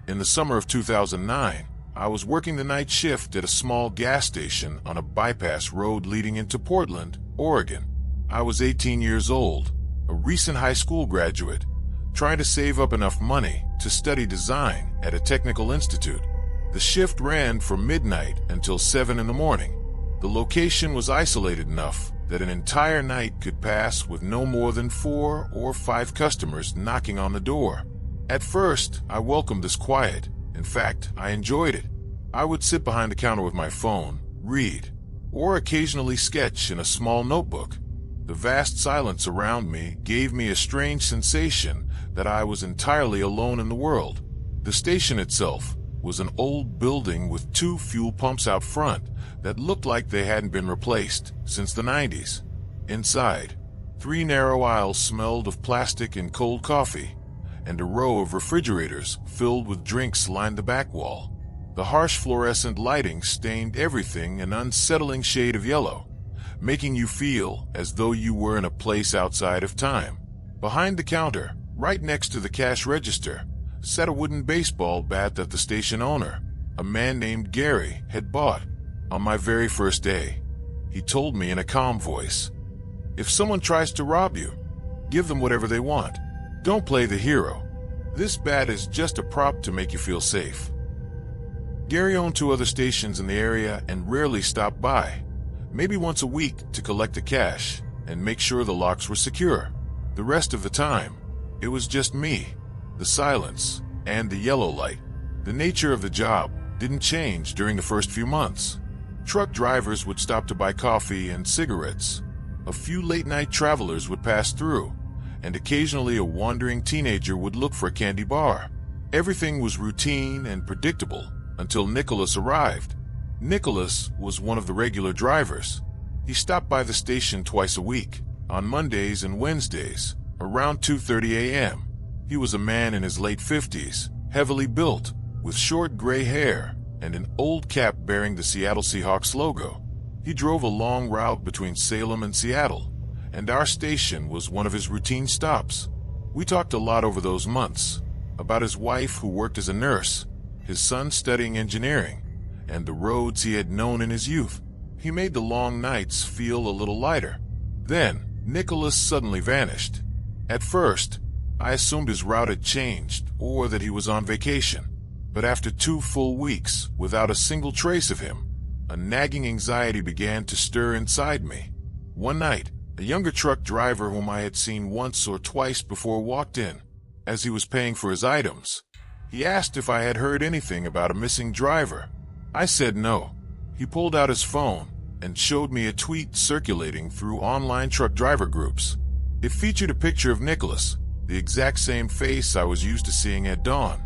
In the summer of 2009, I was working the night shift at a small gas station on a bypass road leading into Portland, Oregon. I was 18 years old, a recent high school graduate, trying to save up enough money to study design at a technical institute. The shift ran from midnight until 7 in the morning. The location was isolated enough that an entire night could pass with no more than 4 or 5 customers knocking on the door. At first, I welcomed this quiet. In fact, I enjoyed it. I would sit behind the counter with my phone, read, or occasionally sketch in a small notebook. The vast silence around me gave me a strange sensation that I was entirely alone in the world. The station itself was an old building with 2 fuel pumps out front that looked like they hadn't been replaced since the 90s. Inside, 3 narrow aisles smelled of plastic and cold coffee, and a row of refrigerators filled with drinks lined the back wall. The harsh fluorescent lighting stained everything an unsettling shade of yellow, making you feel as though you were in a place outside of time. Behind the counter, right next to the cash register, sat a wooden baseball bat that the station owner, a man named Gary, had bought on my very first day. He told me in a calm voice, "If someone tries to rob you, give them whatever they want. Don't play the hero. This bat is just a prop to make you feel safe." Gary owned 2 other stations in the area and rarely stopped by, maybe once a week to collect the cash and make sure the locks were secure. The rest of the time, it was just me, the silence, and the yellow light. The nature of the job didn't change during the first few months. Truck drivers would stop to buy coffee and cigarettes. A few late-night travelers would pass through, and occasionally a wandering teenager would look for a candy bar. Everything was routine and predictable until Nicholas arrived. Nicholas was one of the regular drivers. He stopped by the station twice a week, on Mondays and Wednesdays, around 2:30 a.m. He was a man in his late 50s, heavily built, with short gray hair and an old cap bearing the Seattle Seahawks logo. He drove a long route between Salem and Seattle, and our station was one of his routine stops. We talked a lot over those months, about his wife who worked as a nurse, his son studying engineering, and the roads he had known in his youth. He made the long nights feel a little lighter. Then, Nicholas suddenly vanished. At first, I assumed his route had changed or that he was on vacation. But after 2 full weeks without a single trace of him, a nagging anxiety began to stir inside me. One night, a younger truck driver whom I had seen once or twice before walked in. As he was paying for his items, he asked if I had heard anything about a missing driver. I said no. He pulled out his phone and showed me a tweet circulating through online truck driver groups. It featured a picture of Nicholas, the exact same face I was used to seeing at dawn.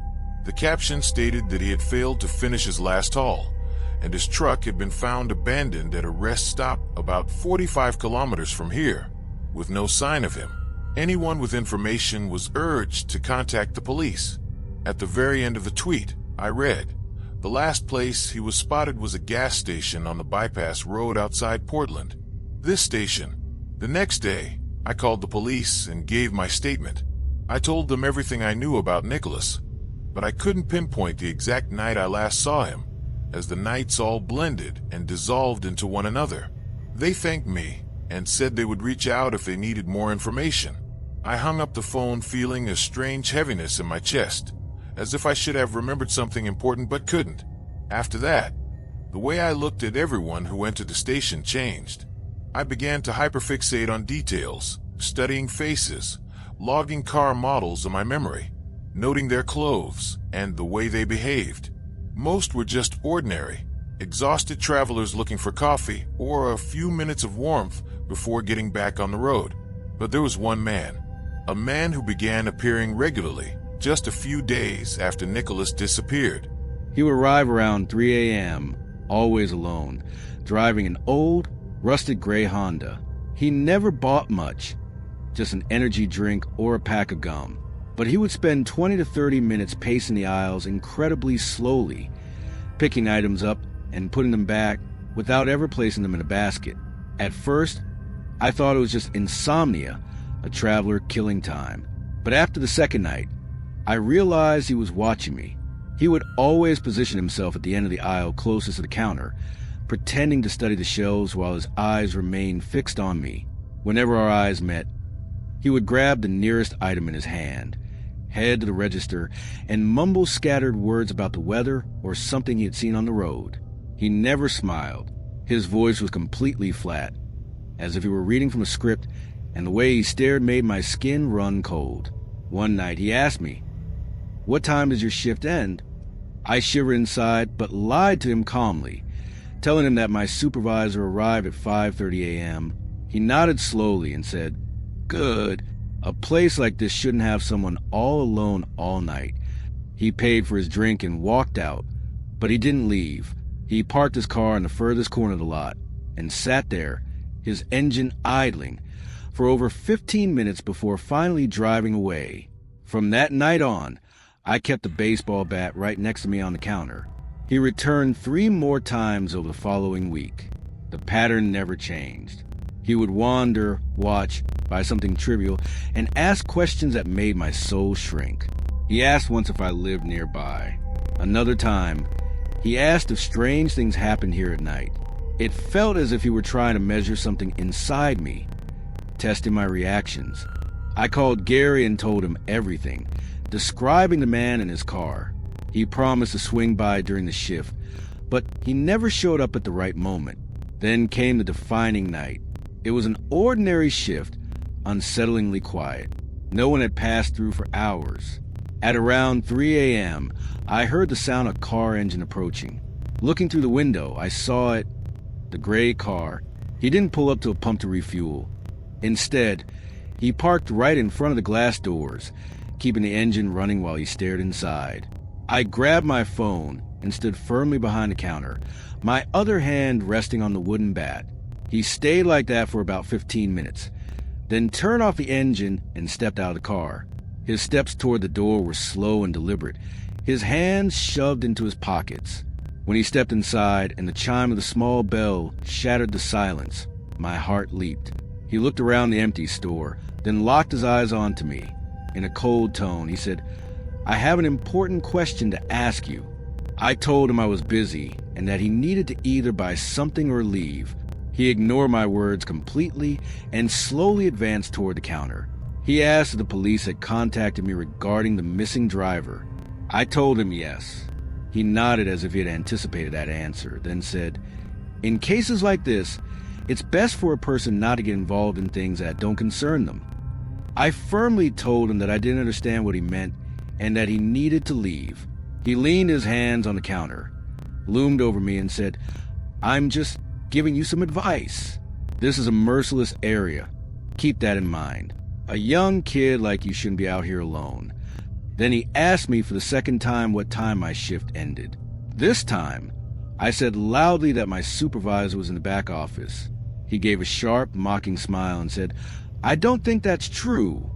The caption stated that he had failed to finish his last haul, and his truck had been found abandoned at a rest stop about 45 kilometers from here, with no sign of him. Anyone with information was urged to contact the police. At the very end of the tweet, I read, the last place he was spotted was a gas station on the bypass road outside Portland. This station. The next day, I called the police and gave my statement. I told them everything I knew about Nicholas, but I couldn't pinpoint the exact night I last saw him, as the nights all blended and dissolved into one another. They thanked me and said they would reach out if they needed more information. I hung up the phone feeling a strange heaviness in my chest, as if I should have remembered something important but couldn't. After that, the way I looked at everyone who entered the station changed. I began to hyperfixate on details, studying faces, logging car models in my memory, noting their clothes and the way they behaved. Most were just ordinary, exhausted travelers looking for coffee or a few minutes of warmth before getting back on the road. But there was one man, a man who began appearing regularly just a few days after Nicholas disappeared. He would arrive around 3 a.m., always alone, driving an old, rusted gray Honda. He never bought much, just an energy drink or a pack of gum. But he would spend 20 to 30 minutes pacing the aisles incredibly slowly, picking items up and putting them back without ever placing them in a basket. At first, I thought it was just insomnia, a traveler killing time. But after the second night, I realized he was watching me. He would always position himself at the end of the aisle closest to the counter, pretending to study the shelves while his eyes remained fixed on me. Whenever our eyes met, he would grab the nearest item in his hand, head to the register, and mumble scattered words about the weather or something he had seen on the road. He never smiled. His voice was completely flat, as if he were reading from a script, and the way he stared made my skin run cold. One night he asked me, "What time does your shift end?" I shivered inside, but lied to him calmly, telling him that my supervisor arrived at 5:30 a.m. He nodded slowly and said, "Good. A place like this shouldn't have someone all alone all night." He paid for his drink and walked out, but he didn't leave. He parked his car in the furthest corner of the lot and sat there, his engine idling, for over 15 minutes before finally driving away. From that night on, I kept a baseball bat right next to me on the counter. He returned 3 more times over the following week. The pattern never changed. He would wander, watch, buy something trivial, and ask questions that made my soul shrink. He asked once if I lived nearby. Another time, he asked if strange things happened here at night. It felt as if he were trying to measure something inside me, testing my reactions. I called Gary and told him everything, describing the man in his car. He promised to swing by during the shift, but he never showed up at the right moment. Then came the defining night. It was an ordinary shift, unsettlingly quiet. No one had passed through for hours. At around 3 a.m., I heard the sound of a car engine approaching. Looking through the window, I saw it, the gray car. He didn't pull up to a pump to refuel. Instead, he parked right in front of the glass doors, keeping the engine running while he stared inside. I grabbed my phone and stood firmly behind the counter, my other hand resting on the wooden bat. He stayed like that for about 15 minutes, then turned off the engine and stepped out of the car. His steps toward the door were slow and deliberate, his hands shoved into his pockets. When he stepped inside and the chime of the small bell shattered the silence, my heart leaped. He looked around the empty store, then locked his eyes onto me. In a cold tone, he said, "I have an important question to ask you." I told him I was busy and that he needed to either buy something or leave. He ignored my words completely and slowly advanced toward the counter. He asked if the police had contacted me regarding the missing driver. I told him yes. He nodded as if he had anticipated that answer, then said, "In cases like this, it's best for a person not to get involved in things that don't concern them." I firmly told him that I didn't understand what he meant and that he needed to leave. He leaned his hands on the counter, loomed over me and said, "I'm just giving you some advice. This is a merciless area. Keep that in mind. A young kid like you shouldn't be out here alone." Then he asked me for the second time what time my shift ended. This time, I said loudly that my supervisor was in the back office. He gave a sharp, mocking smile and said, "I don't think that's true."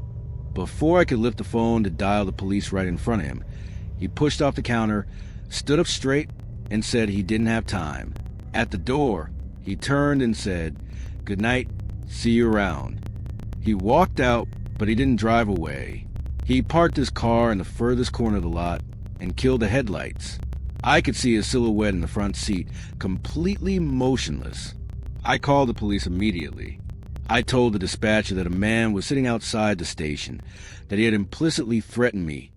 Before I could lift the phone to dial the police right in front of him, he pushed off the counter, stood up straight, and said he didn't have time. At the door, he turned and said, "Good night, see you around." He walked out, but he didn't drive away. He parked his car in the furthest corner of the lot and killed the headlights. I could see his silhouette in the front seat, completely motionless. I called the police immediately. I told the dispatcher that a man was sitting outside the station, that he had implicitly threatened me,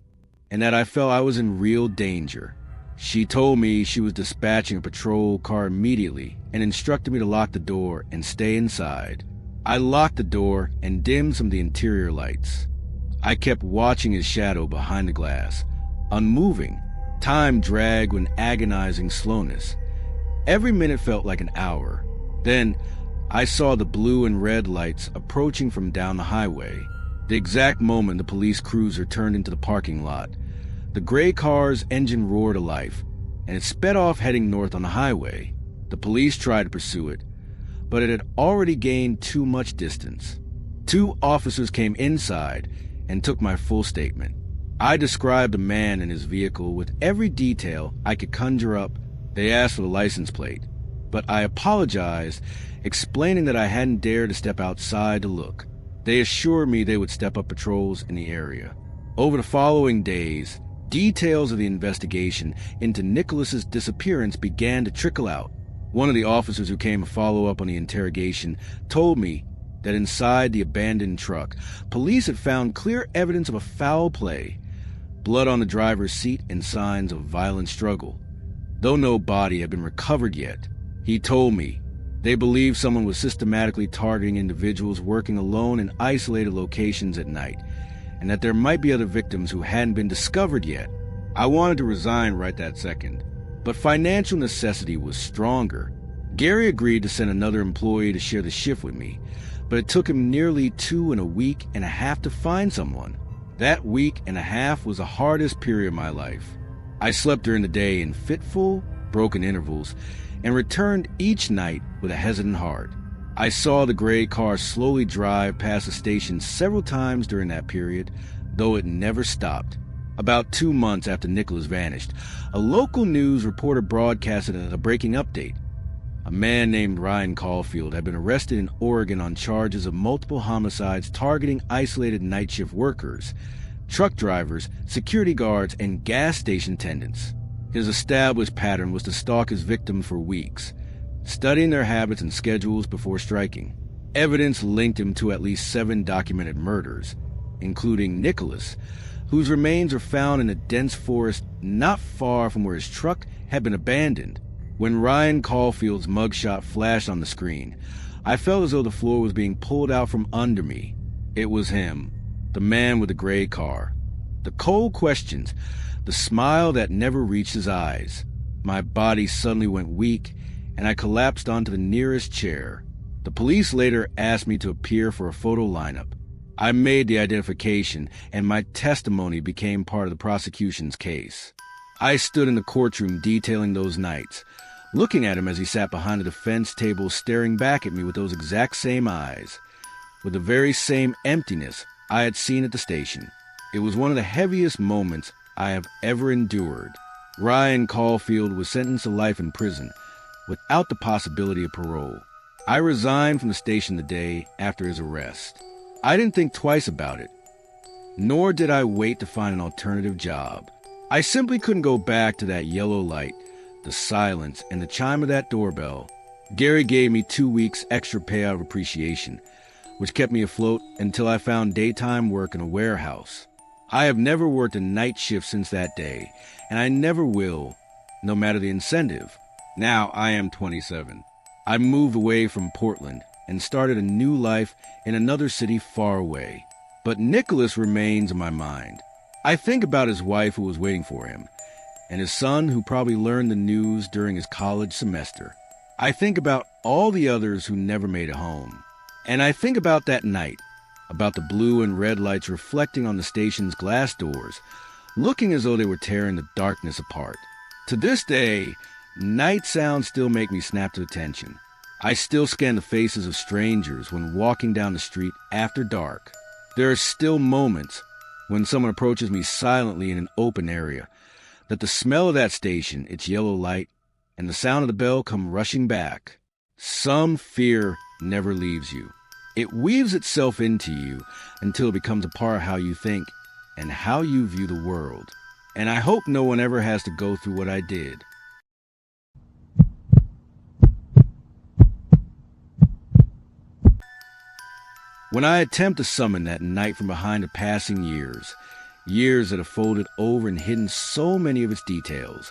and that I felt I was in real danger. She told me she was dispatching a patrol car immediately and instructed me to lock the door and stay inside. I locked the door and dimmed some of the interior lights. I kept watching his shadow behind the glass, unmoving. Time dragged with an agonizing slowness. Every minute felt like an hour. Then, I saw the blue and red lights approaching from down the highway. The exact moment the police cruiser turned into the parking lot, the gray car's engine roared to life, and it sped off heading north on the highway. The police tried to pursue it, but it had already gained too much distance. 2 officers came inside and took my full statement. I described the man and his vehicle with every detail I could conjure up. They asked for the license plate, but I apologized, explaining that I hadn't dared to step outside to look. They assured me they would step up patrols in the area. Over the following days, Details of the investigation into Nicholas's disappearance began to trickle out. One of the officers who came to follow up on the interrogation told me that inside the abandoned truck, police had found clear evidence of a foul play, blood on the driver's seat and signs of violent struggle. Though no body had been recovered yet, he told me they believed someone was systematically targeting individuals working alone in isolated locations at night, and that there might be other victims who hadn't been discovered yet. I wanted to resign right that second, but financial necessity was stronger. Gary agreed to send another employee to share the shift with me, but it took him nearly 2.5 weeks to find someone. That week and a half was the hardest period of my life. I slept during the day in fitful, broken intervals, and returned each night with a hesitant heart. I saw the gray car slowly drive past the station several times during that period, though it never stopped. About 2 months after Nicholas vanished, a local news reporter broadcasted a breaking update. A man named Ryan Caulfield had been arrested in Oregon on charges of multiple homicides targeting isolated night shift workers, truck drivers, security guards, and gas station attendants. His established pattern was to stalk his victims for weeks, studying their habits and schedules before striking. Evidence linked him to at least 7 documented murders, including Nicholas, whose remains were found in a dense forest not far from where his truck had been abandoned. When Ryan Caulfield's mugshot flashed on the screen, I felt as though the floor was being pulled out from under me. It was him, the man with the gray car. The cold questions, the smile that never reached his eyes. My body suddenly went weak, and I collapsed onto the nearest chair. The police later asked me to appear for a photo lineup. I made the identification, and my testimony became part of the prosecution's case. I stood in the courtroom detailing those nights, looking at him as he sat behind the defense table, staring back at me with those exact same eyes, with the very same emptiness I had seen at the station. It was one of the heaviest moments I have ever endured. Ryan Caulfield was sentenced to life in prison, without the possibility of parole. I resigned from the station the day after his arrest. I didn't think twice about it, nor did I wait to find an alternative job. I simply couldn't go back to that yellow light, the silence, and the chime of that doorbell. Gary gave me 2 weeks extra payout of appreciation, which kept me afloat until I found daytime work in a warehouse. I have never worked a night shift since that day, and I never will, no matter the incentive. Now I am 27. I moved away from Portland and started a new life in another city far away. But Nicholas remains in my mind. I think about his wife who was waiting for him, and his son who probably learned the news during his college semester. I think about all the others who never made it home. And I think about that night, about the blue and red lights reflecting on the station's glass doors, looking as though they were tearing the darkness apart. To this day, night sounds still make me snap to attention. I still scan the faces of strangers when walking down the street after dark. There are still moments when someone approaches me silently in an open area, that the smell of that station, its yellow light, and the sound of the bell come rushing back. Some fear never leaves you. It weaves itself into you until it becomes a part of how you think and how you view the world. And I hope no one ever has to go through what I did. When I attempt to summon that night from behind the passing years that have folded over and hidden so many of its details,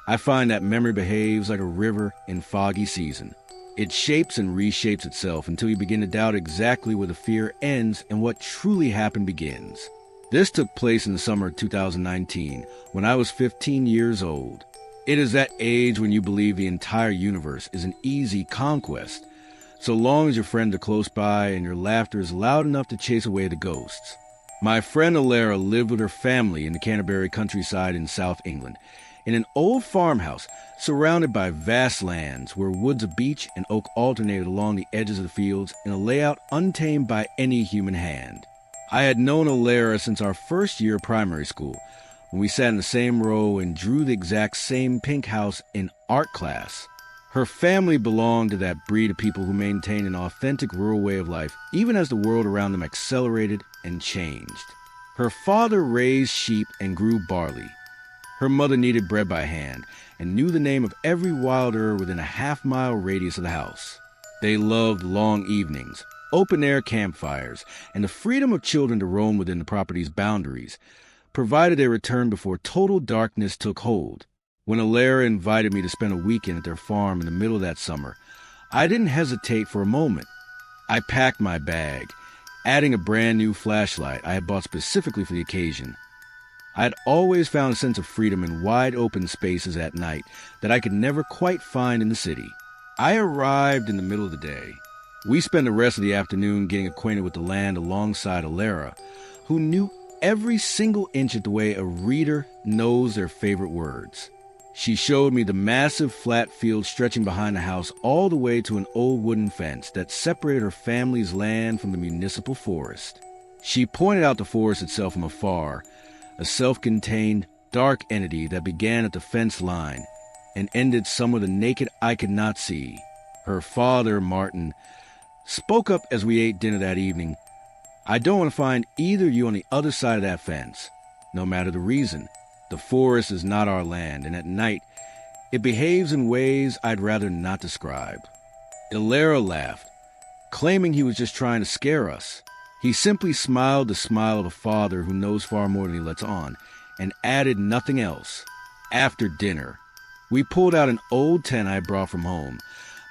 I find that memory behaves like a river in foggy season. It shapes and reshapes itself until you begin to doubt exactly where the fear ends and what truly happened begins. This took place in the summer of 2019, when I was 15 years old. It is that age when you believe the entire universe is an easy conquest, so long as your friends are close by and your laughter is loud enough to chase away the ghosts. My friend Alara lived with her family in the Canterbury countryside in South England, in an old farmhouse surrounded by vast lands where woods of beech and oak alternated along the edges of the fields in a layout untamed by any human hand. I had known Alara since our first year of primary school, when we sat in the same row and drew the exact same pink house in art class. Her family belonged to that breed of people who maintained an authentic rural way of life, even as the world around them accelerated and changed. Her father raised sheep and grew barley. Her mother kneaded bread by hand and knew the name of every wild herb within a half-mile radius of the house. They loved long evenings, open-air campfires, and the freedom of children to roam within the property's boundaries, provided they returned before total darkness took hold. When Alara invited me to spend a weekend at their farm in the middle of that summer, I didn't hesitate for a moment. I packed my bag, adding a brand new flashlight I had bought specifically for the occasion. I had always found a sense of freedom in wide open spaces at night that I could never quite find in the city. I arrived in the middle of the day. We spent the rest of the afternoon getting acquainted with the land alongside Alara, who knew every single inch of the way a reader knows their favorite words. She showed me the massive flat field stretching behind the house all the way to an old wooden fence that separated her family's land from the municipal forest. She pointed out the forest itself from afar, a self-contained, dark entity that began at the fence line and ended somewhere the naked eye could not see. Her father, Martin, spoke up as we ate dinner that evening. "I don't want to find either of you on the other side of that fence, no matter the reason. The forest is not our land, and at night, it behaves in ways I'd rather not describe." Alara laughed, claiming he was just trying to scare us. He simply smiled the smile of a father who knows far more than he lets on, and added nothing else. After dinner, we pulled out an old tent I brought from home,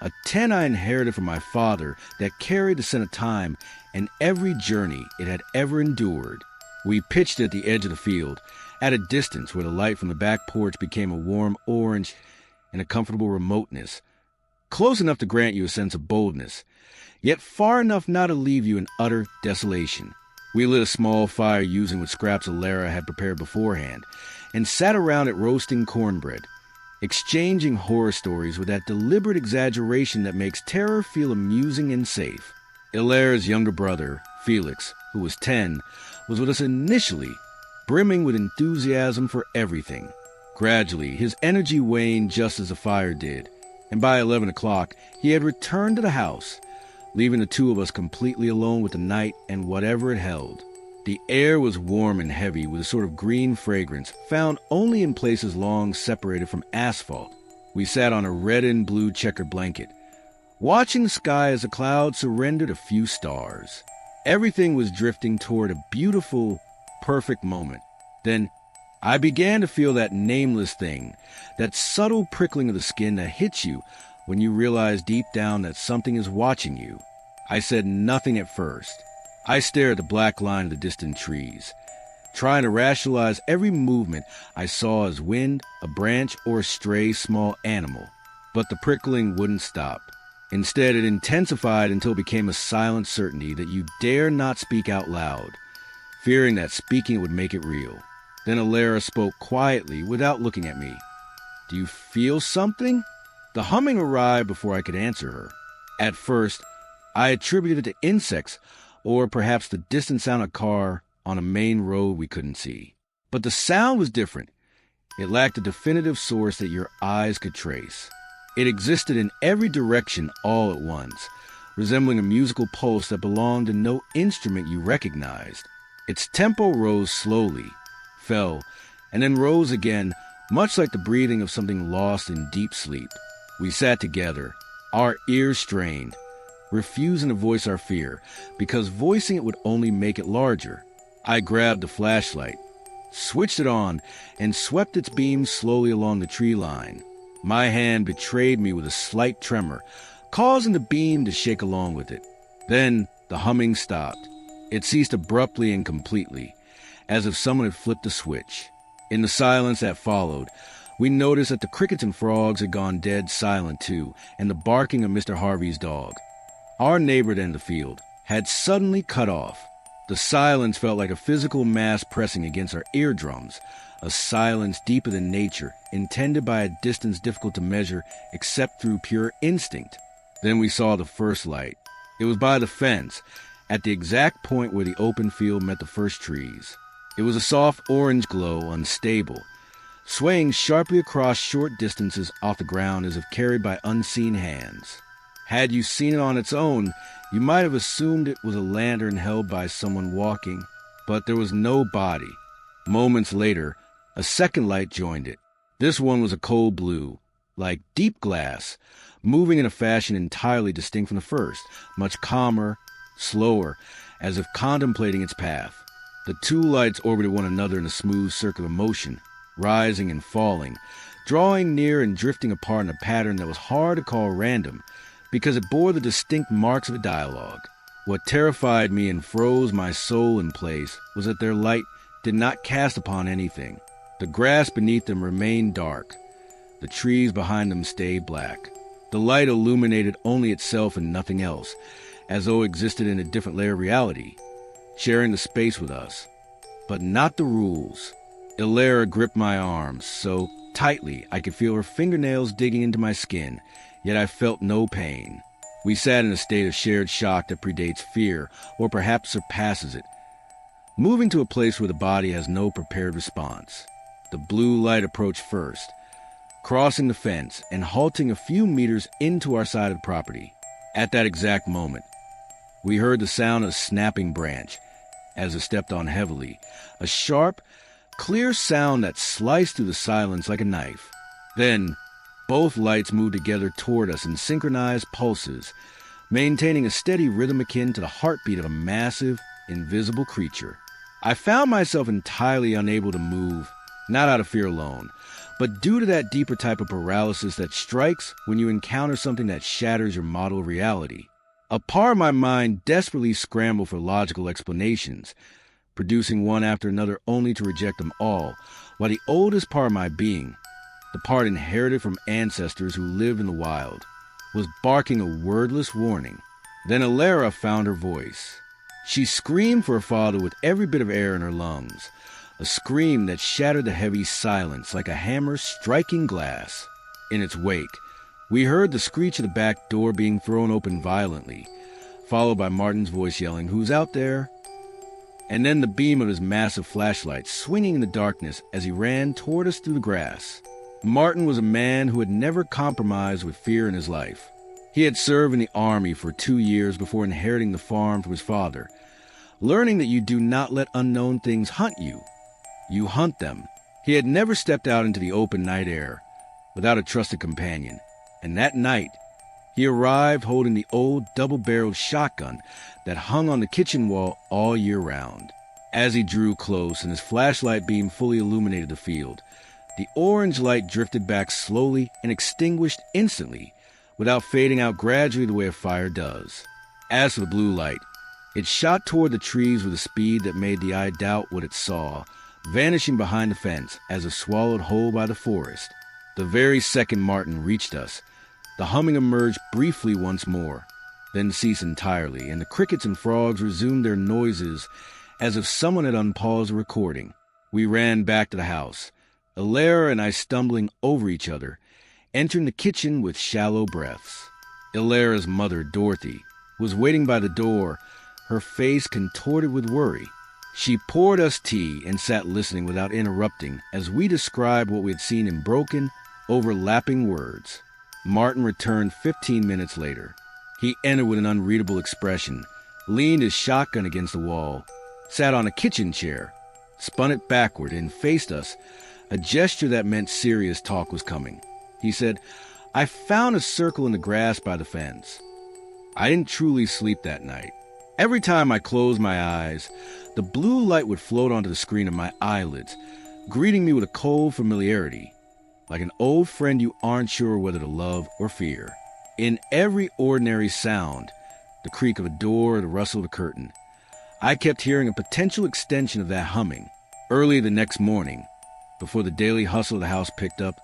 a tent I inherited from my father that carried the scent of time and every journey it had ever endured. We pitched it at the edge of the field, at a distance where the light from the back porch became a warm orange and a comfortable remoteness, close enough to grant you a sense of boldness, yet far enough not to leave you in utter desolation. We lit a small fire using what scraps Alara had prepared beforehand, and sat around it roasting cornbread, exchanging horror stories with that deliberate exaggeration that makes terror feel amusing and safe. Alara's younger brother, Felix, who was 10, was with us initially, brimming with enthusiasm for everything. Gradually, his energy waned just as the fire did, and by 11 o'clock, he had returned to the house, leaving the two of us completely alone with the night and whatever it held. The air was warm and heavy with a sort of green fragrance found only in places long separated from asphalt. We sat on a red and blue checkered blanket, watching the sky as the clouds surrendered a few stars. Everything was drifting toward a beautiful, perfect moment. Then I began to feel that nameless thing, that subtle prickling of the skin that hits you when you realize deep down that something is watching you. I said nothing at first. I stared at the black line of the distant trees, trying to rationalize every movement I saw as wind, a branch, or a stray small animal. But the prickling wouldn't stop. Instead, it intensified until it became a silent certainty that you dare not speak out loud, fearing that speaking would make it real. Then Alara spoke quietly without looking at me. "Do you feel something?" The humming arrived before I could answer her. At first, I attributed it to insects, or perhaps the distant sound of a car on a main road we couldn't see. But the sound was different. It lacked a definitive source that your eyes could trace. It existed in every direction all at once, resembling a musical pulse that belonged to no instrument you recognized. Its tempo rose slowly, fell, and then rose again, much like the breathing of something lost in deep sleep. We sat together, our ears strained, refusing to voice our fear, because voicing it would only make it larger. I grabbed the flashlight, switched it on, and swept its beams slowly along the tree line. My hand betrayed me with a slight tremor, causing the beam to shake along with it. Then the humming stopped. It ceased abruptly and completely, as if someone had flipped a switch. In the silence that followed, we noticed that the crickets and frogs had gone dead silent too, and the barking of Mr. Harvey's dog, our neighbor at the end of the field, had suddenly cut off. The silence felt like a physical mass pressing against our eardrums, a silence deeper than nature, intended by a distance difficult to measure except through pure instinct. Then we saw the first light. It was by the fence, at the exact point where the open field met the first trees. It was a soft orange glow, unstable, swaying sharply across short distances off the ground as if carried by unseen hands. Had you seen it on its own, you might have assumed it was a lantern held by someone walking. but there was no body. Moments later, a second light joined it. This one was a cold blue, like deep glass, moving in a fashion entirely distinct from the first, much calmer, slower, as if contemplating its path. The two lights orbited one another in a smooth circular motion, rising and falling, drawing near and drifting apart in a pattern that was hard to call random, because it bore the distinct marks of a dialogue. What terrified me and froze my soul in place was that their light did not cast upon anything. The grass beneath them remained dark. The trees behind them stayed black. The light illuminated only itself and nothing else, as though it existed in a different layer of reality, sharing the space with us. But not the rules. Ilera gripped my arms so tightly I could feel her fingernails digging into my skin, yet I felt no pain. We sat in a state of shared shock that predates fear, or perhaps surpasses it, moving to a place where the body has no prepared response. The blue light approached first, crossing the fence and halting a few meters into our side of the property. At that exact moment, we heard the sound of a snapping branch as it stepped on heavily, a sharp, clear sound that sliced through the silence like a knife. Then, both lights moved together toward us in synchronized pulses, maintaining a steady rhythm akin to the heartbeat of a massive, invisible creature. I found myself entirely unable to move, not out of fear alone, but due to that deeper type of paralysis that strikes when you encounter something that shatters your model of reality. A part of my mind desperately scrambled for logical explanations, producing one after another only to reject them all, while the oldest part of my being, the part inherited from ancestors who lived in the wild, was barking a wordless warning. Then Ilera found her voice. She screamed for her father with every bit of air in her lungs, a scream that shattered the heavy silence like a hammer striking glass. In its wake, we heard the screech of the back door being thrown open violently, followed by Martin's voice yelling, "Who's out there?" And then the beam of his massive flashlight swinging in the darkness as he ran toward us through the grass. Martin was a man who had never compromised with fear in his life. He had served in the army for 2 years before inheriting the farm from his father, learning that you do not let unknown things hunt you. You hunt them. He had never stepped out into the open night air without a trusted companion, and that night he arrived holding the old double-barreled shotgun that hung on the kitchen wall all year round. As he drew close and his flashlight beam fully illuminated the field, the orange light drifted back slowly and extinguished instantly, without fading out gradually the way a fire does. As for the blue light, it shot toward the trees with a speed that made the eye doubt what it saw, vanishing behind the fence as if swallowed whole by the forest. The very second Martin reached us, the humming emerged briefly once more, then ceased entirely, and the crickets and frogs resumed their noises as if someone had unpaused the recording. We ran back to the house, Ilera and I stumbling over each other, entering the kitchen with shallow breaths. Ilera's mother, Dorothy, was waiting by the door, her face contorted with worry. She poured us tea and sat listening without interrupting as we described what we had seen in broken, overlapping words. Martin returned 15 minutes later. He entered with an unreadable expression, leaned his shotgun against the wall, sat on a kitchen chair, spun it backward, and faced us, a gesture that meant serious talk was coming. He said, "I found a circle in the grass by the fence." I didn't truly sleep that night. Every time I closed my eyes, the blue light would float onto the screen of my eyelids, greeting me with a cold familiarity, like an old friend you aren't sure whether to love or fear. In every ordinary sound, the creak of a door or the rustle of a curtain, I kept hearing a potential extension of that humming. Early the next morning, before the daily hustle of the house picked up,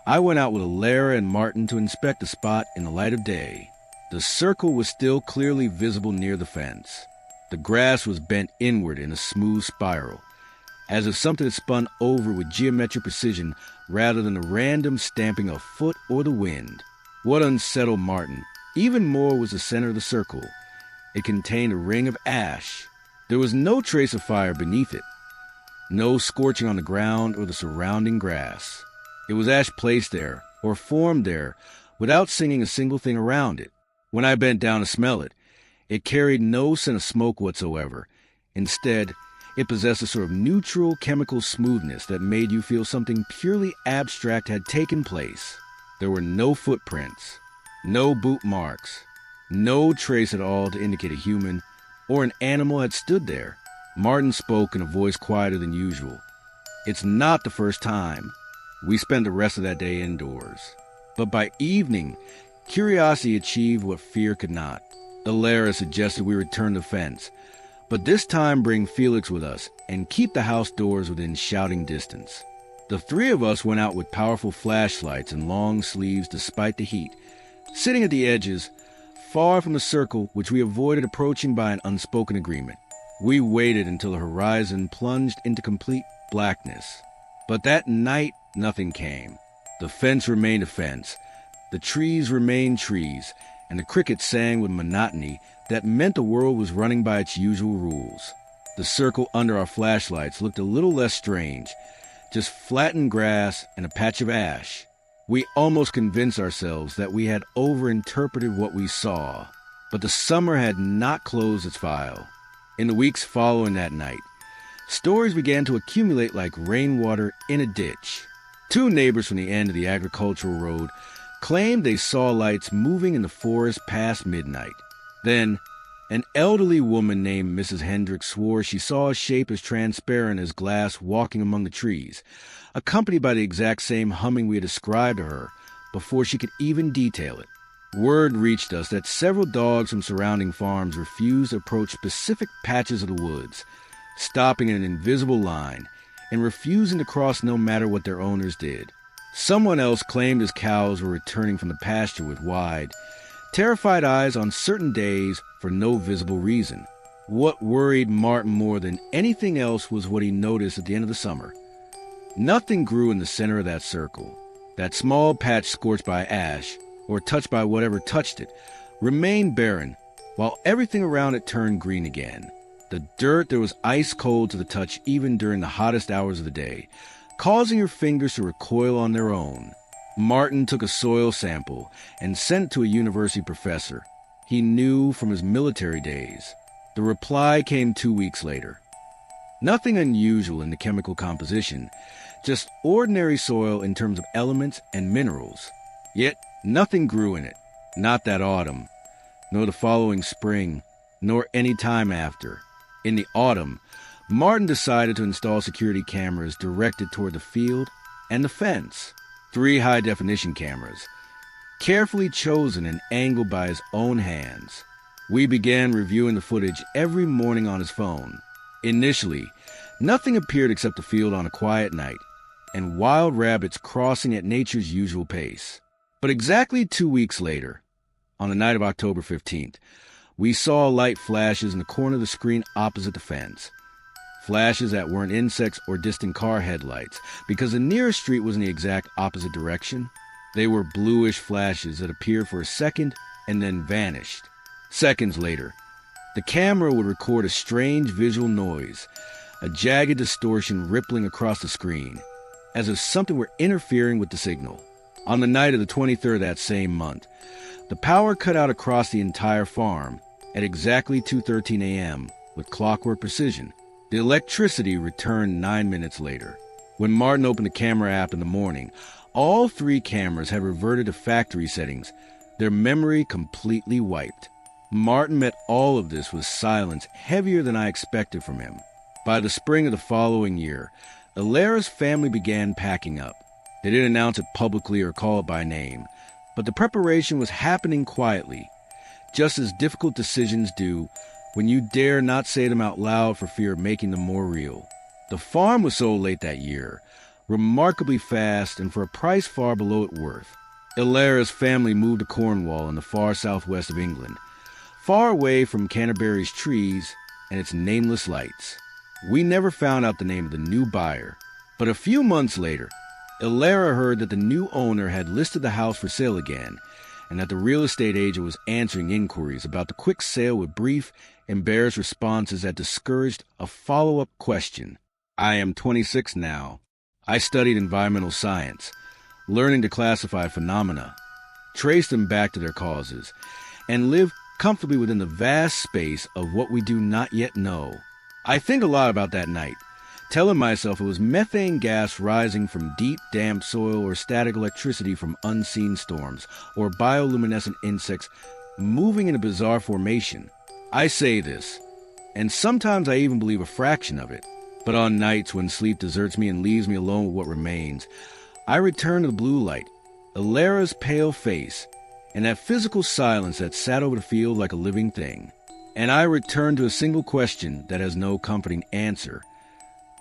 I went out with Ilera and Martin to inspect the spot in the light of day. The circle was still clearly visible near the fence. The grass was bent inward in a smooth spiral, as if something had spun over with geometric precision rather than the random stamping of foot or the wind. What unsettled Martin even more was the center of the circle. It contained a ring of ash. There was no trace of fire beneath it, no scorching on the ground or the surrounding grass. It was ash placed there, or formed there, without singing a single thing around it. When I bent down to smell it, it carried no scent of smoke whatsoever. Instead, It possessed a sort of neutral chemical smoothness that made you feel something purely abstract had taken place. There were no footprints, no boot marks, no trace at all to indicate a human or an animal had stood there. Martin spoke in a voice quieter than usual. It's not the first time. We spent the rest of that day indoors. But by evening, curiosity achieved what fear could not. Alara suggested we return the fence, but this time bring Felix with us and keep the house doors within shouting distance. The three of us went out with powerful flashlights and long sleeves despite the heat, sitting at the edges, far from the circle which we avoided approaching by an unspoken agreement. We waited until the horizon plunged into complete blackness. But that night, nothing came. The fence remained a fence, the trees remained trees, and the crickets sang with monotony that meant the world was running by its usual rules. The circle under our flashlights looked a little less strange, just flattened grass and a patch of ash. We almost convinced ourselves that we had overinterpreted what we saw, but the summer had not closed its file. In the weeks following that night, stories began to accumulate like rainwater in a ditch. Two neighbors from the end of the agricultural road claimed they saw lights moving in the forest past midnight. Then, an elderly woman named Mrs. Hendricks swore she saw a shape as transparent as glass walking among the trees, accompanied by the exact same humming we had ascribed to her before she could even detail it. Word reached us that several dogs from surrounding farms refused to approach specific patches of the woods, stopping in an invisible line and refusing to cross no matter what their owners did. Someone else claimed his cows were returning from the pasture with wide, terrified eyes on certain days for no visible reason. What worried Martin more than anything else was what he noticed at the end of the summer. Nothing grew in the center of that circle. That small patch scorched by ash, or touched by whatever touched it, remained barren, while everything around it turned green again. The dirt there was ice cold to the touch even during the hottest hours of the day, causing your fingers to recoil on their own. Martin took a soil sample and sent it to a university professor he knew from his military days. The reply came 2 weeks later. Nothing unusual in the chemical composition, just ordinary soil in terms of elements and minerals. Yet nothing grew in it, not that autumn, nor the following spring, nor any time after. In the autumn, Martin decided to install security cameras directed toward the field and the fence. 3 high-definition cameras, carefully chosen and angled by his own hands. We began reviewing the footage every morning on his phone. Initially, nothing appeared except the field on a quiet night, and wild rabbits crossing at nature's usual pace. But exactly 2 weeks later, on the night of October 15th, we saw light flashes in the corner of the screen opposite the fence. Flashes that weren't insects or distant car headlights, because the nearest street was in the exact opposite direction. They were bluish flashes that appeared for a second and then vanished. Seconds later, the camera would record a strange visual noise, a jagged distortion rippling across the screen, as if something were interfering with the signal. On the night of the 23rd of that same month, the power cut out across the entire farm at exactly 2:13 a.m. with clockwork precision. The electricity returned 9 minutes later. When Martin opened the camera app in the morning, all 3 cameras had reverted to factory settings, their memory completely wiped. Martin met all of this with silence heavier than I expected from him. By the spring of the following year, Alara's family began packing up. They didn't announce it publicly or call it by name, but the preparation was happening quietly, just as difficult decisions do when you dare not say them out loud for fear of making them more real. The farm was sold late that year, remarkably fast and for a price far below its worth. Alara's family moved to Cornwall in the far southwest of England, far away from Canterbury's trees and its nameless lights. We never found out the name of the new buyer, but a few months later, Alara heard that the new owner had listed the house for sale again, and that the real estate agent was answering inquiries about the quick sale with brief, embarrassed responses that discouraged a follow-up question. I am 26 now. I studied environmental science, learning to classify phenomena, trace them back to their causes, and live comfortably within the vast space of what we do not yet know. I think a lot about that night, telling myself it was methane gas rising from deep, damp soil, or static electricity from unseen storms, or bioluminescent insects moving in a bizarre formation. I say this, and sometimes I even believe a fraction of it, but on nights when sleep deserts me and leaves me alone with what remains, I return to the blue light, Alara's pale face, and that physical silence that sat over the field like a living thing. And I return to a single question that has no comforting answer.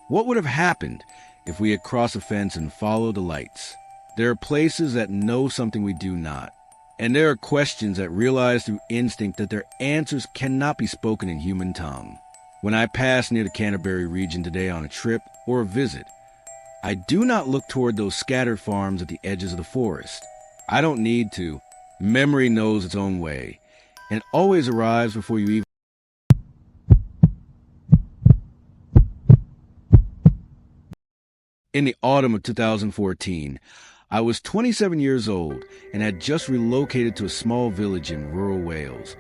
What would have happened if we had crossed a fence and followed the lights? There are places that know something we do not. And there are questions that realize through instinct that their answers cannot be spoken in human tongue. When I pass near the Canterbury region today on a trip or a visit, I do not look toward those scattered farms at the edges of the forest. I don't need to. Memory knows its own way, and it always arrives before you even... In the autumn of 2014, I was 27 years old and had just relocated to a small village in rural Wales,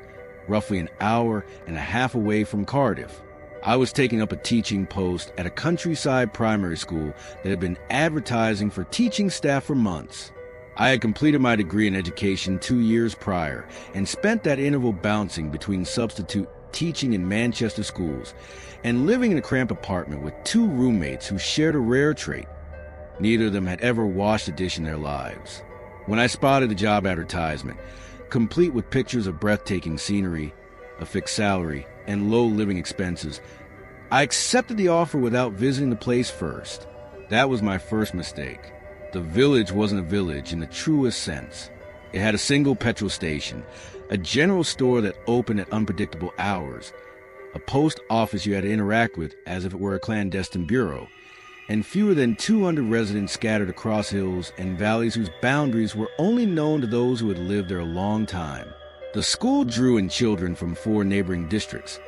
roughly an hour and a half away from Cardiff. I was taking up a teaching post at a countryside primary school that had been advertising for teaching staff for months. I had completed my degree in education 2 years prior and spent that interval bouncing between substitute teaching in Manchester schools and living in a cramped apartment with 2 roommates who shared a rare trait. Neither of them had ever washed a dish in their lives. When I spotted the job advertisement, complete with pictures of breathtaking scenery, a fixed salary, and low living expenses, I accepted the offer without visiting the place first. That was my first mistake. The village wasn't a village in the truest sense. It had a single petrol station, a general store that opened at unpredictable hours, a post office you had to interact with as if it were a clandestine bureau, and fewer than 200 residents scattered across hills and valleys whose boundaries were only known to those who had lived there a long time. The school drew in children from 4 neighboring districts,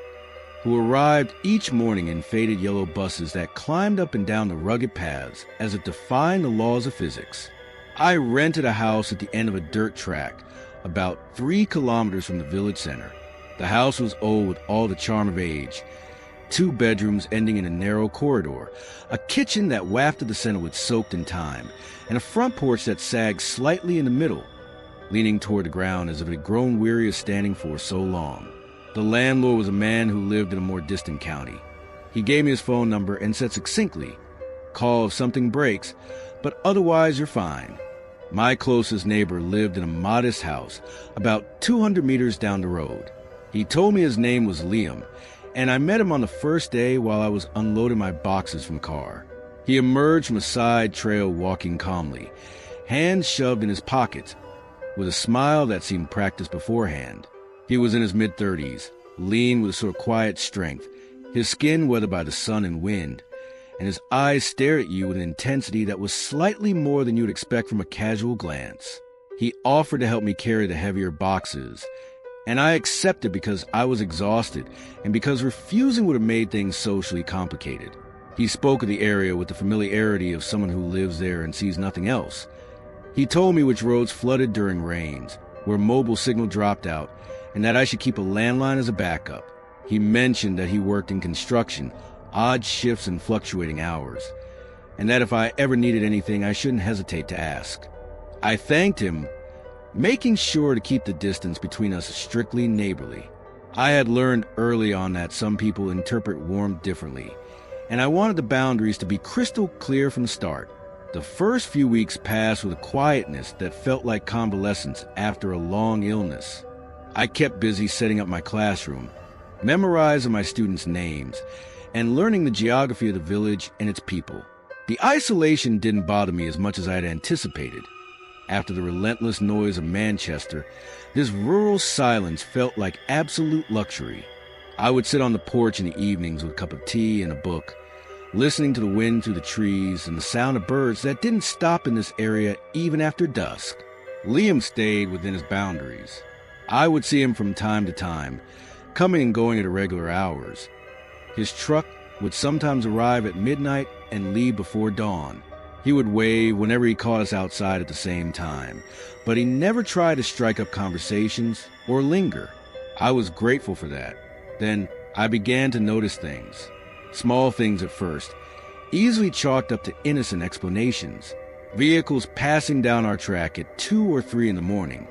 who arrived each morning in faded yellow buses that climbed up and down the rugged paths as if defying the laws of physics. I rented a house at the end of a dirt track, about 3 kilometers from the village center. The house was old with all the charm of age. 2 bedrooms ending in a narrow corridor, a kitchen that wafted the center with soaked in time, and a front porch that sagged slightly in the middle, leaning toward the ground as if it had grown weary of standing for so long. The landlord was a man who lived in a more distant county. He gave me his phone number and said succinctly, "Call if something breaks, but otherwise you're fine." My closest neighbor lived in a modest house about 200 meters down the road. He told me his name was Liam, and I met him on the first day while I was unloading my boxes from the car. He emerged from a side trail walking calmly, hands shoved in his pockets, with a smile that seemed practiced beforehand. He was in his mid-30s, lean with a sort of quiet strength, his skin weathered by the sun and wind, and his eyes stared at you with an intensity that was slightly more than you'd expect from a casual glance. He offered to help me carry the heavier boxes, and I accepted because I was exhausted and because refusing would have made things socially complicated. He spoke of the area with the familiarity of someone who lives there and sees nothing else. He told me which roads flooded during rains, where mobile signal dropped out, and that I should keep a landline as a backup. He mentioned that he worked in construction, odd shifts and fluctuating hours, and that if I ever needed anything, I shouldn't hesitate to ask. I thanked him, making sure to keep the distance between us strictly neighborly. I had learned early on that some people interpret warmth differently, and I wanted the boundaries to be crystal clear from the start. The first few weeks passed with a quietness that felt like convalescence after a long illness. I kept busy setting up my classroom, memorizing my students' names, and learning the geography of the village and its people. The isolation didn't bother me as much as I had anticipated. After the relentless noise of Manchester, this rural silence felt like absolute luxury. I would sit on the porch in the evenings with a cup of tea and a book, listening to the wind through the trees and the sound of birds that didn't stop in this area even after dusk. Liam stayed within his boundaries. I would see him from time to time, coming and going at irregular hours. His truck would sometimes arrive at midnight and leave before dawn. He would wave whenever he caught us outside at the same time, but he never tried to strike up conversations or linger. I was grateful for that. Then I began to notice things. Small things at first, easily chalked up to innocent explanations. Vehicles passing down our track at 2 or 3 in the morning,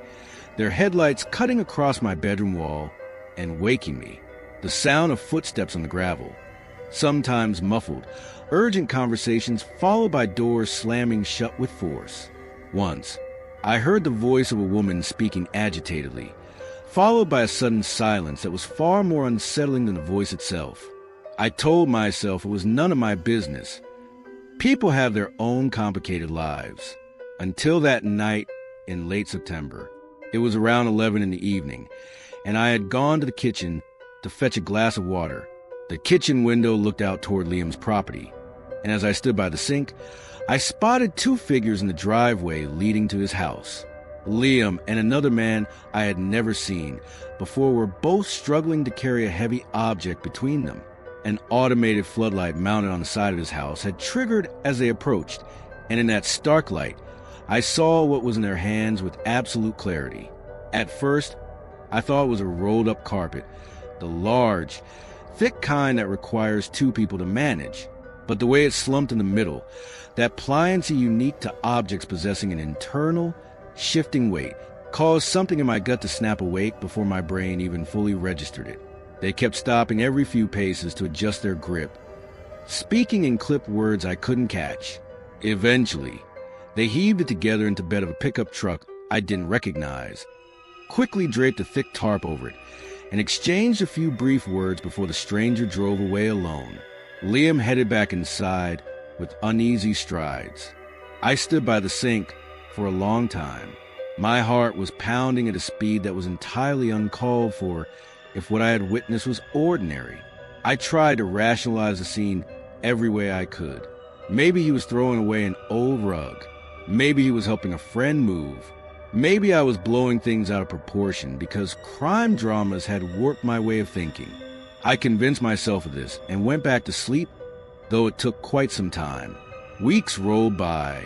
their headlights cutting across my bedroom wall and waking me. The sound of footsteps on the gravel, sometimes muffled, urgent conversations followed by doors slamming shut with force. Once, I heard the voice of a woman speaking agitatedly, followed by a sudden silence that was far more unsettling than the voice itself. I told myself it was none of my business. People have their own complicated lives. Until that night in late September. It was around 11 in the evening, and I had gone to the kitchen to fetch a glass of water. The kitchen window looked out toward Liam's property, and as I stood by the sink, I spotted 2 figures in the driveway leading to his house. Liam and another man I had never seen before were both struggling to carry a heavy object between them. An automated floodlight mounted on the side of his house had triggered as they approached, and in that stark light, I saw what was in their hands with absolute clarity. At first, I thought it was a rolled-up carpet, the large, thick kind that requires 2 people to manage. But the way it slumped in the middle, that pliancy unique to objects possessing an internal, shifting weight, caused something in my gut to snap awake before my brain even fully registered it. They kept stopping every few paces to adjust their grip, speaking in clipped words I couldn't catch. Eventually, they heaved it together into bed of a pickup truck I didn't recognize, quickly draped a thick tarp over it, and exchanged a few brief words before the stranger drove away alone. Liam headed back inside with uneasy strides. I stood by the sink for a long time. My heart was pounding at a speed that was entirely uncalled for if what I had witnessed was ordinary. I tried to rationalize the scene every way I could. Maybe he was throwing away an old rug. Maybe he was helping a friend move. Maybe I was blowing things out of proportion because crime dramas had warped my way of thinking. I convinced myself of this and went back to sleep, though it took quite some time. Weeks rolled by,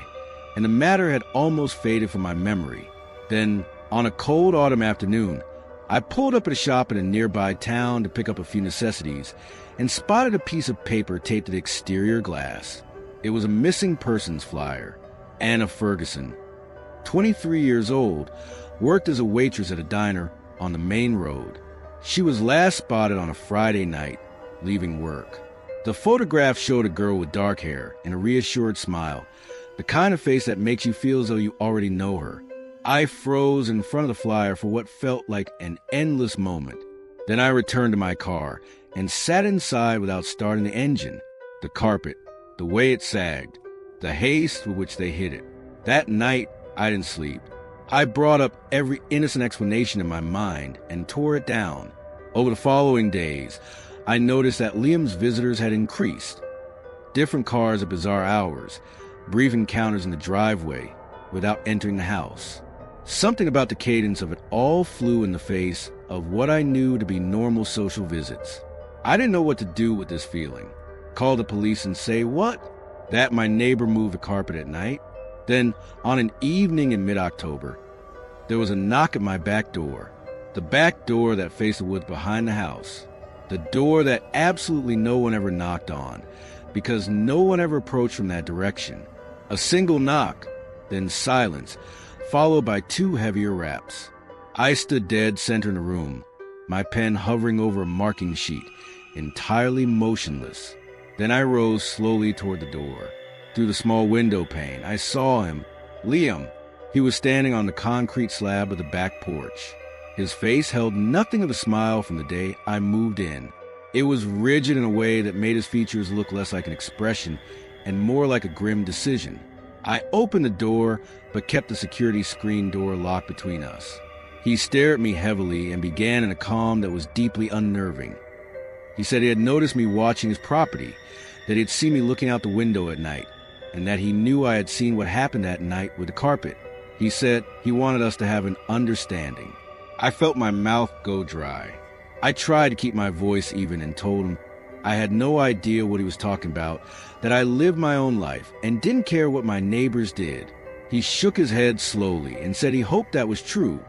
and the matter had almost faded from my memory. Then, on a cold autumn afternoon, I pulled up at a shop in a nearby town to pick up a few necessities and spotted a piece of paper taped to the exterior glass. It was a missing persons flyer. Anna Ferguson, 23 years old, worked as a waitress at a diner on the main road. She was last spotted on a Friday night, leaving work. The photograph showed a girl with dark hair and a reassured smile, the kind of face that makes you feel as though you already know her. I froze in front of the flyer for what felt like an endless moment. Then I returned to my car and sat inside without starting the engine. The carpet, the way it sagged, the haste with which they hid it. That night, I didn't sleep. I brought up every innocent explanation in my mind and tore it down. Over the following days, I noticed that Liam's visitors had increased. Different cars at bizarre hours, brief encounters in the driveway without entering the house. Something about the cadence of it all flew in the face of what I knew to be normal social visits. I didn't know what to do with this feeling. Call the police and say what? That my neighbor moved the carpet at night? Then, on an evening in mid-October, there was a knock at my back door. The back door that faced the woods behind the house. The door that absolutely no one ever knocked on, because no one ever approached from that direction. A single knock, then silence, followed by 2 heavier raps. I stood dead center in the room, my pen hovering over a marking sheet, entirely motionless. Then I rose slowly toward the door. Through the small window pane, I saw him, Liam. He was standing on the concrete slab of the back porch. His face held nothing of the smile from the day I moved in. It was rigid in a way that made his features look less like an expression and more like a grim decision. I opened the door, but kept the security screen door locked between us. He stared at me heavily and began in a calm that was deeply unnerving. He said he had noticed me watching his property, that he had seen me looking out the window at night, and that he knew I had seen what happened that night with the carpet. He said he wanted us to have an understanding. I felt my mouth go dry. I tried to keep my voice even and told him I had no idea what he was talking about, that I lived my own life and didn't care what my neighbors did. He shook his head slowly and said he hoped that was true,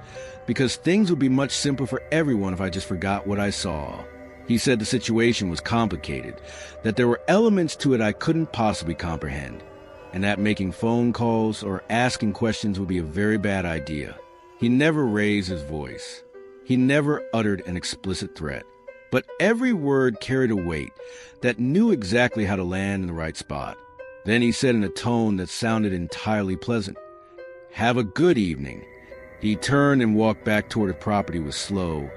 because things would be much simpler for everyone if I just forgot what I saw. He said the situation was complicated, that there were elements to it I couldn't possibly comprehend, and that making phone calls or asking questions would be a very bad idea. He never raised his voice. He never uttered an explicit threat, but every word carried a weight that knew exactly how to land in the right spot. Then he said in a tone that sounded entirely pleasant, "Have a good evening." He turned and walked back toward the property with slow,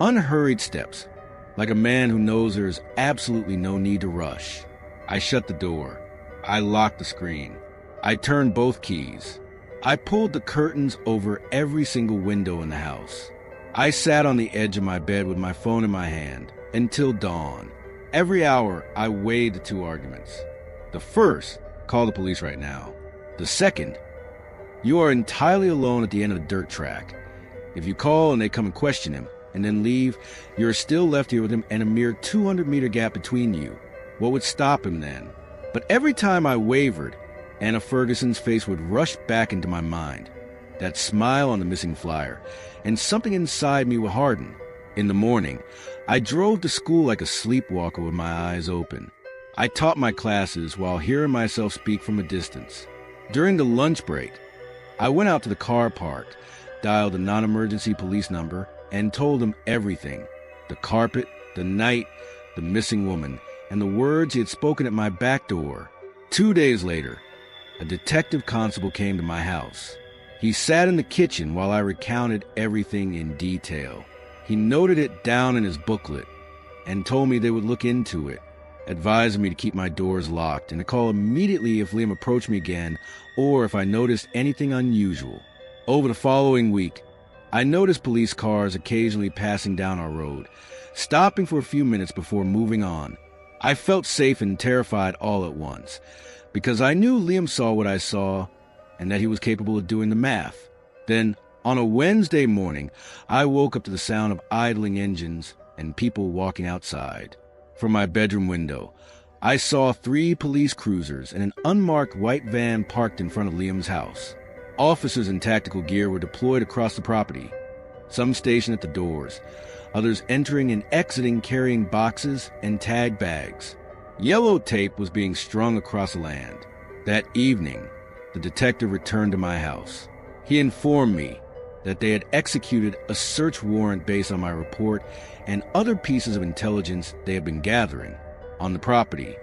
unhurried steps, like a man who knows there is absolutely no need to rush. I shut the door. I locked the screen. I turned both keys. I pulled the curtains over every single window in the house. I sat on the edge of my bed with my phone in my hand until dawn. Every hour, I weighed the two arguments. The first, call the police right now. The second, you are entirely alone at the end of the dirt track. If you call and they come and question him and then leave, you're still left here with him and a mere 200-meter gap between you. What would stop him then? But every time I wavered, Anna Ferguson's face would rush back into my mind. That smile on the missing flyer, and something inside me would harden. In the morning, I drove to school like a sleepwalker with my eyes open. I taught my classes while hearing myself speak from a distance. During the lunch break, I went out to the car park, dialed the non-emergency police number, and told them everything. The carpet, the night, the missing woman, and the words he had spoken at my back door. 2 days later, a detective constable came to my house. He sat in the kitchen while I recounted everything in detail. He noted it down in his booklet and told me they would look into it, advising me to keep my doors locked and to call immediately if Liam approached me again or if I noticed anything unusual. Over the following week, I noticed police cars occasionally passing down our road, stopping for a few minutes before moving on. I felt safe and terrified all at once, because I knew Liam saw what I saw and that he was capable of doing the math. Then, on a Wednesday morning, I woke up to the sound of idling engines and people walking outside. From my bedroom window, I saw 3 police cruisers and an unmarked white van parked in front of Liam's house. Officers in tactical gear were deployed across the property, some stationed at the doors, others entering and exiting carrying boxes and tag bags. Yellow tape was being strung across the land. That evening, the detective returned to my house. He informed me that they had executed a search warrant based on my report and other pieces of intelligence they had been gathering on the property.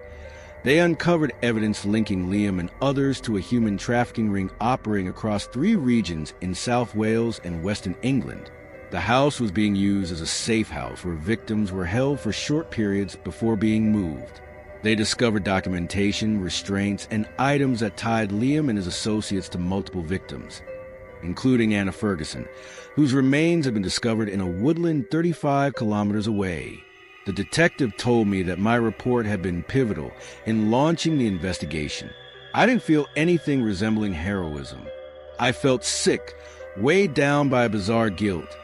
They uncovered evidence linking Liam and others to a human trafficking ring operating across 3 regions in South Wales and Western England. The house was being used as a safe house where victims were held for short periods before being moved. They discovered documentation, restraints, and items that tied Liam and his associates to multiple victims, including Anna Ferguson, whose remains had been discovered in a woodland 35 kilometers away. The detective told me that my report had been pivotal in launching the investigation. I didn't feel anything resembling heroism. I felt sick, weighed down by a bizarre guilt.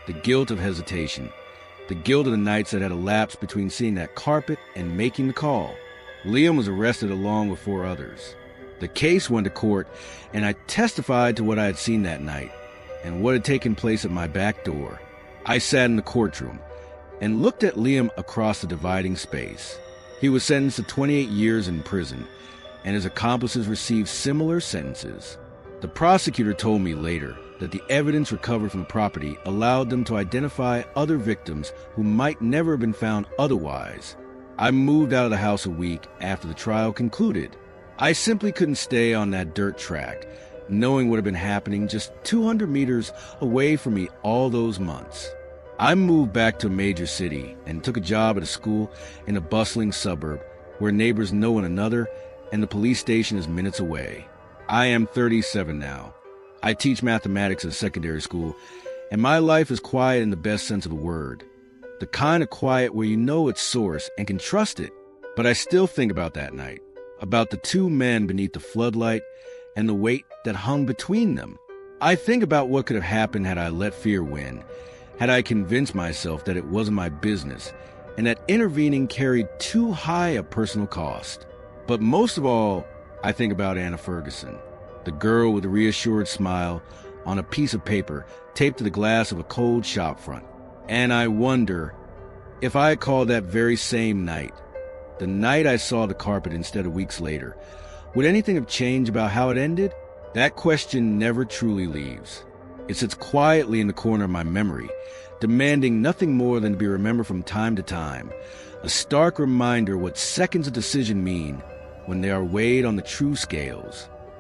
The guilt of hesitation. The guilt of the nights that had elapsed between seeing that carpet and making the call. Liam was arrested along with 4 others. The case went to court, and I testified to what I had seen that night and what had taken place at my back door. I sat in the courtroom and looked at Liam across the dividing space. He was sentenced to 28 years in prison, and his accomplices received similar sentences. The prosecutor told me later that the evidence recovered from the property allowed them to identify other victims who might never have been found otherwise. I moved out of the house a week after the trial concluded. I simply couldn't stay on that dirt track, knowing what had been happening just 200 meters away from me all those months. I moved back to a major city and took a job at a school in a bustling suburb where neighbors know one another and the police station is minutes away. I am 37 now. I teach mathematics at a secondary school, and my life is quiet in the best sense of the word. The kind of quiet where you know its source and can trust it. But I still think about that night, about the 2 men beneath the floodlight and the weight that hung between them. I think about what could have happened had I let fear win, had I convinced myself that it wasn't my business, and that intervening carried too high a personal cost. But most of all, I think about Anna Ferguson, the girl with a reassured smile on a piece of paper taped to the glass of a cold shop front. And I wonder If I had called that very same night, the night I saw the carpet instead of weeks later, would anything have changed about how it ended? That question never truly leaves. It sits quietly in the corner of my memory, demanding nothing more than to be remembered from time to time, a stark reminder what seconds of decision mean when they are weighed on the true scales.